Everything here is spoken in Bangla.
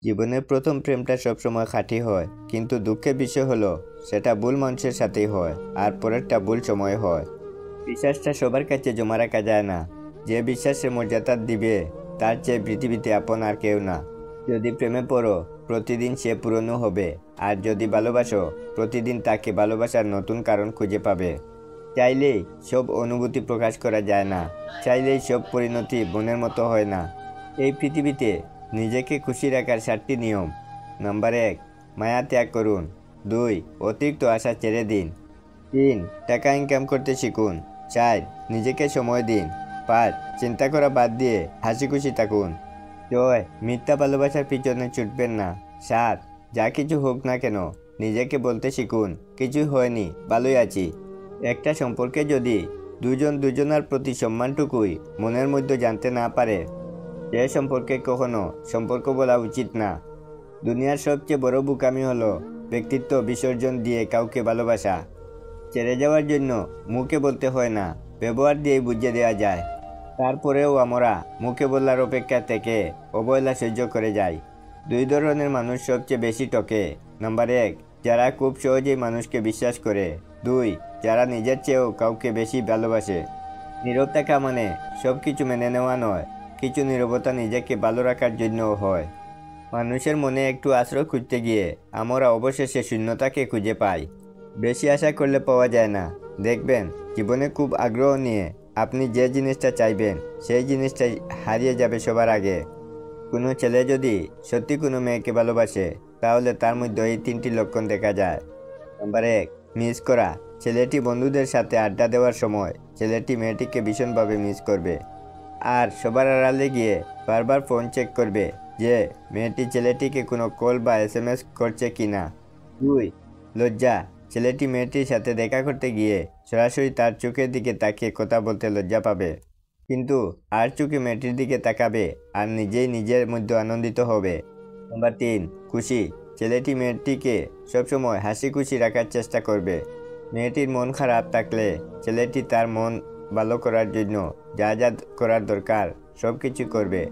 জীবনের প্রথম প্রেমটা সবসময় খাঁটি হয়, কিন্তু দুঃখের বিষয় হলো সেটা ভুল মানুষের সাথেই হয়, আর পরেরটা ভুল সময় হয়। বিশ্বাসটা সবার কাছে জমা রাখা যায় না। যে বিশ্বাসের মর্যাদা দিবে তার চেয়ে পৃথিবীতে আপন আর কেউ না। যদি প্রেমে পড়ো, প্রতিদিন সে পুরনো হবে, আর যদি ভালোবাসো, প্রতিদিন তাকে ভালোবাসার নতুন কারণ খুঁজে পাবে। চাইলেই সব অনুভূতি প্রকাশ করা যায় না, চাইলেই সব পরিণতি মনের মতো হয় না। এই পৃথিবীতে নিজেকে খুশি রাখার 7টি নিয়ম। নাম্বার 1, মায়া ত্যাগ করুন। 2, অতিরিক্ত আশা ছেড়ে দিন। 3, টাকা ইনকাম করতে শিখুন। 4, নিজেকে সময় দিন। 5, চিন্তা করা বাদ দিয়ে হাসি খুশি থাকুন। 6, মিথ্যা ভালোবাসার পিছনে ছুটবেন না। 7, যা কিছু হোক না কেন নিজেকে বলতে শিখুন, কিছুই হয়নি, ভালোই আছি। একটা সম্পর্কে যদি দুজন দুজনার প্রতি সম্মানটুকুই মনের মধ্যে জানতে না পারে, সে সম্পর্কে কখনো সম্পর্ক বলা উচিত না। দুনিয়ার সবচেয়ে বড় বোকামি হলো ব্যক্তিত্ব বিসর্জন দিয়ে কাউকে ভালোবাসা। ছেড়ে যাওয়ার জন্য মুখে বলতে হয় না, ব্যবহার দিয়ে বুঝিয়ে দেওয়া যায়। তারপরেও আমরা মুখে বলার অপেক্ষা থেকে অবহেলা সহ্য করে যাই। 2 ধরনের মানুষ সবচেয়ে বেশি ঠকে। নাম্বার 1, যারা খুব সহজেই মানুষকে বিশ্বাস করে। 2, যারা নিজের চেয়েও কাউকে বেশি ভালোবাসে। নীরব থাকা মানে সব কিছু মেনে নেওয়া নয়, কিছু নীরবতা নিজেকে ভালো রাখার জন্যও হয়। মানুষের মনে একটু আশ্রয় খুঁজতে গিয়ে আমরা অবশেষে শূন্যতাকে খুঁজে পাই। বেশি আশা করলে পাওয়া যায় না। দেখবেন, জীবনে খুব আগ্রহ নিয়ে আপনি যে জিনিসটা চাইবেন সেই জিনিসটাই হারিয়ে যাবে সবার আগে। কোনো ছেলে যদি সত্যি কোনো মেয়েকে ভালোবাসে, তাহলে তার মধ্যে এই 3টি লক্ষণ দেখা যায়। নাম্বার 1, মিস করা। ছেলেটি বন্ধুদের সাথে আড্ডা দেওয়ার সময় ছেলেটি মেয়েটিকে ভীষণভাবে মিস করবে, আর সবার আড়ালে গিয়ে বারবার ফোন চেক করবে যে মেয়েটি ছেলেটিকে কোনো কল বা SMS করছে কিনা। 2, লজ্জা। ছেলেটি মেয়েটির সাথে দেখা করতে গিয়ে সরাসরি তার চোখের দিকে তাকিয়ে কথা বলতে লজ্জা পাবে, কিন্তু আর চোখে মেয়েটির দিকে তাকাবে আর নিজেই নিজের মধ্যে আনন্দিত হবে। নাম্বার 3, খুশি। ছেলেটি মেয়েটিকে সবসময় হাসি খুশি রাখার চেষ্টা করবে। মেয়েটির মন খারাপ থাকলে ছেলেটি তার মন ভালো করার জন্য যা যা করার দরকার সব কিছু করবে।